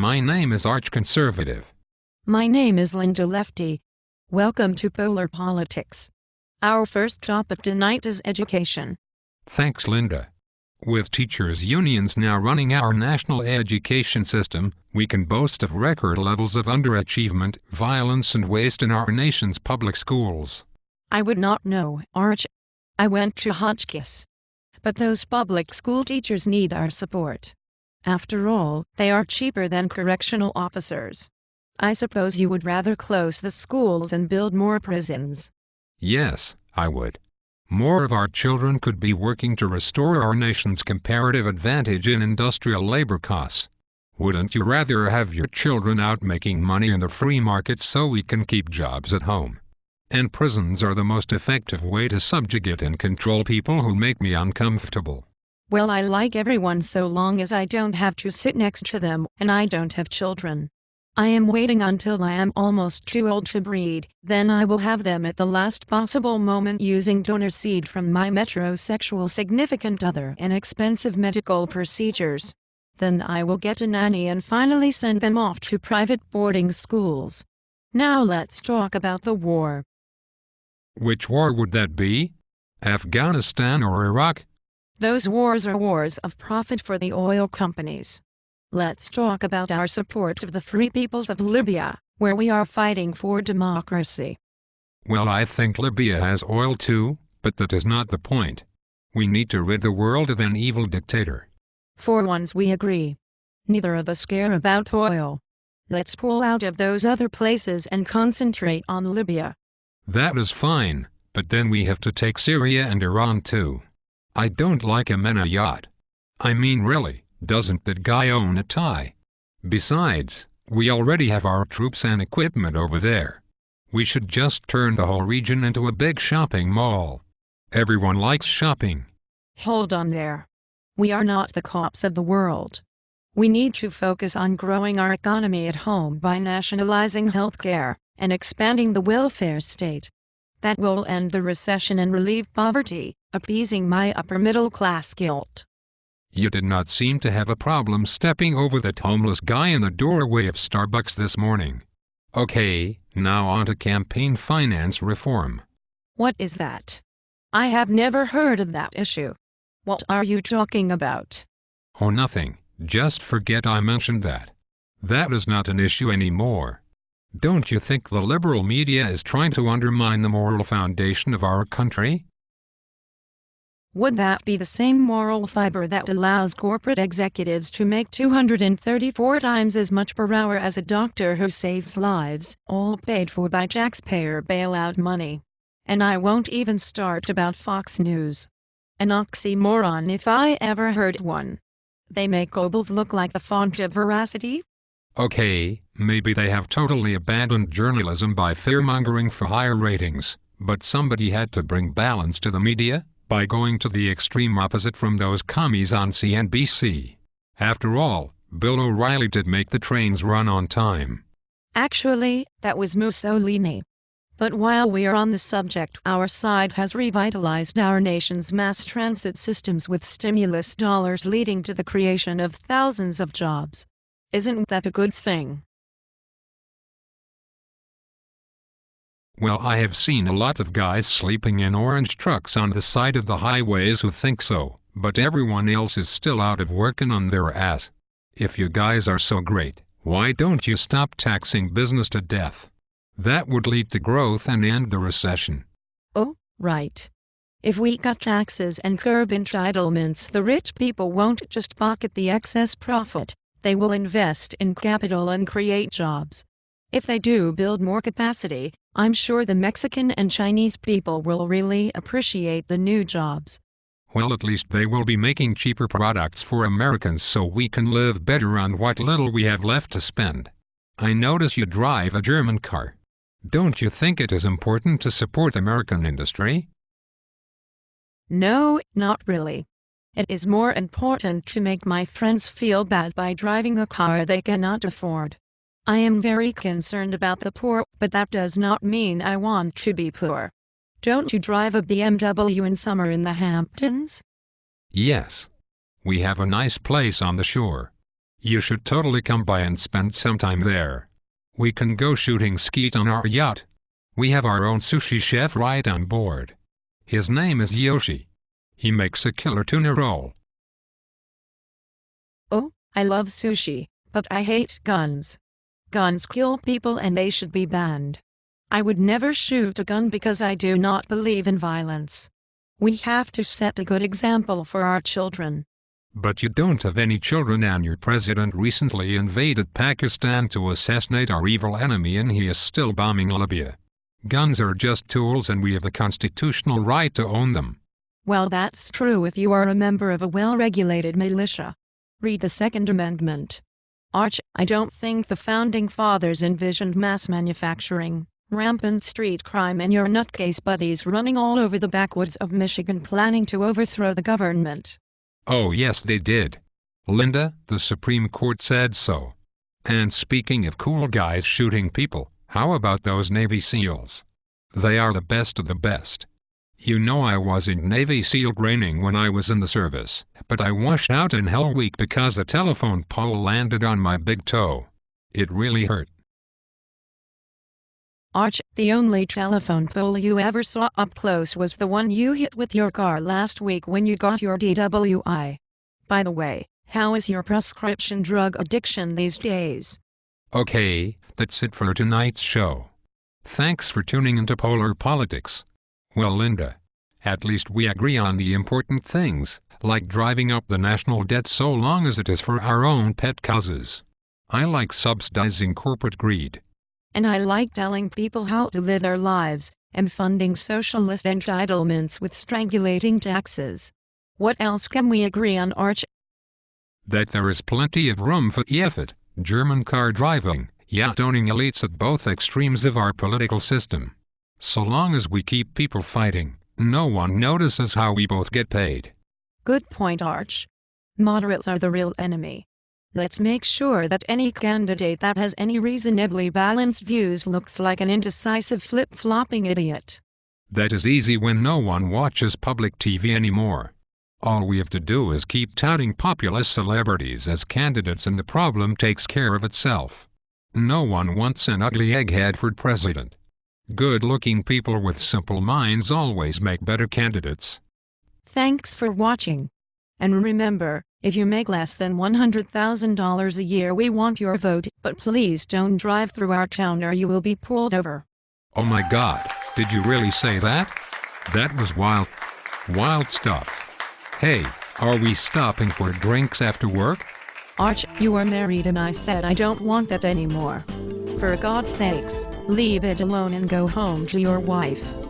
My name is Arch Conservative. My name is Linda Lefty. Welcome to Polar Politics. Our first topic tonight is education. Thanks, Linda. With teachers' unions now running our national education system, we can boast of record levels of underachievement, violence, and waste in our nation's public schools. I would not know, Arch. I went to Hotchkiss. But those public school teachers need our support. After all, they are cheaper than correctional officers. I suppose you would rather close the schools and build more prisons. Yes, I would. More of our children could be working to restore our nation's comparative advantage in industrial labor costs. Wouldn't you rather have your children out making money in the free market so we can keep jobs at home? And prisons are the most effective way to subjugate and control people who make me uncomfortable. Well, I like everyone so long as I don't have to sit next to them, and I don't have children. I am waiting until I am almost too old to breed, then I will have them at the last possible moment using donor seed from my metrosexual significant other and expensive medical procedures. Then I will get a nanny and finally send them off to private boarding schools. Now let's talk about the war. Which war would that be? Afghanistan or Iraq? Those wars are wars of profit for the oil companies. Let's talk about our support of the free peoples of Libya, where we are fighting for democracy. Well, I think Libya has oil too, but that is not the point. We need to rid the world of an evil dictator. For once we agree. Neither of us care about oil. Let's pull out of those other places and concentrate on Libya. That is fine, but then we have to take Syria and Iran too. I don't like him in a yacht. I mean, really. Doesn't that guy own a tie? Besides, we already have our troops and equipment over there. We should just turn the whole region into a big shopping mall. Everyone likes shopping. Hold on there. We are not the cops of the world. We need to focus on growing our economy at home by nationalizing healthcare and expanding the welfare state. That will end the recession and relieve poverty, appeasing my upper-middle-class guilt. You did not seem to have a problem stepping over that homeless guy in the doorway of Starbucks this morning. Okay, now on to campaign finance reform. What is that? I have never heard of that issue. What are you talking about? Oh, nothing. Just forget I mentioned that. That is not an issue anymore. Don't you think the liberal media is trying to undermine the moral foundation of our country? Would that be the same moral fiber that allows corporate executives to make 234 times as much per hour as a doctor who saves lives, all paid for by taxpayer bailout money? And I won't even start about Fox News. An oxymoron if I ever heard one. They make Goebbels look like the font of veracity? Okay, maybe they have totally abandoned journalism by fear-mongering for higher ratings, but somebody had to bring balance to the media by going to the extreme opposite from those commies on CNBC. After all, Bill O'Reilly did make the trains run on time. Actually, that was Mussolini. But while we are on the subject, our side has revitalized our nation's mass transit systems with stimulus dollars leading to the creation of thousands of jobs. Isn't that a good thing? Well, I have seen a lot of guys sleeping in orange trucks on the side of the highways who think so, but everyone else is still out of working on their ass. If you guys are so great, why don't you stop taxing business to death? That would lead to growth and end the recession. Oh, right. If we cut taxes and curb entitlements, the rich people won't just pocket the excess profit, they will invest in capital and create jobs. If they do build more capacity, I'm sure the Mexican and Chinese people will really appreciate the new jobs. Well, at least they will be making cheaper products for Americans so we can live better on what little we have left to spend. I notice you drive a German car. Don't you think it is important to support American industry? No, not really. It is more important to make my friends feel bad by driving a car they cannot afford. I am very concerned about the poor, but that does not mean I want to be poor. Don't you drive a BMW in summer in the Hamptons? Yes. We have a nice place on the shore. You should totally come by and spend some time there. We can go shooting skeet on our yacht. We have our own sushi chef right on board. His name is Yoshi. He makes a killer tuna roll. Oh, I love sushi, but I hate guns. Guns kill people and they should be banned. I would never shoot a gun because I do not believe in violence. We have to set a good example for our children. But you don't have any children, and your president recently invaded Pakistan to assassinate our evil enemy, and he is still bombing Libya. Guns are just tools and we have a constitutional right to own them. Well, that's true if you are a member of a well-regulated militia. Read the Second Amendment. Arch, I don't think the Founding Fathers envisioned mass manufacturing, rampant street crime, and your nutcase buddies running all over the backwoods of Michigan planning to overthrow the government. Oh yes, they did. Linda, the Supreme Court said so. And speaking of cool guys shooting people, how about those Navy SEALs? They are the best of the best. You know, I was in Navy SEAL training when I was in the service, but I washed out in Hell Week because a telephone pole landed on my big toe. It really hurt. Arch, the only telephone pole you ever saw up close was the one you hit with your car last week when you got your DWI. By the way, how is your prescription drug addiction these days? Okay, that's it for tonight's show. Thanks for tuning into Polar Politics. Well, Linda, at least we agree on the important things, like driving up the national debt so long as it is for our own pet causes. I like subsidizing corporate greed. And I like telling people how to live their lives, and funding socialist entitlements with strangulating taxes. What else can we agree on, Arch? That there is plenty of room for effort, German car driving, yacht owning elites at both extremes of our political system. So long as we keep people fighting, no one notices how we both get paid. Good point, Arch. Moderates are the real enemy. Let's make sure that any candidate that has any reasonably balanced views looks like an indecisive flip-flopping idiot. That is easy when no one watches public TV anymore. All we have to do is keep touting populist celebrities as candidates and the problem takes care of itself. No one wants an ugly egghead for president. Good-looking people with simple minds always make better candidates. Thanks for watching. And remember, if you make less than $100,000 a year, we want your vote, but please don't drive through our town or you will be pulled over. Oh my God, did you really say that? That was wild. Wild stuff. Hey, are we stopping for drinks after work? Arch, you are married and I said I don't want that anymore. For God's sakes, leave it alone and go home to your wife.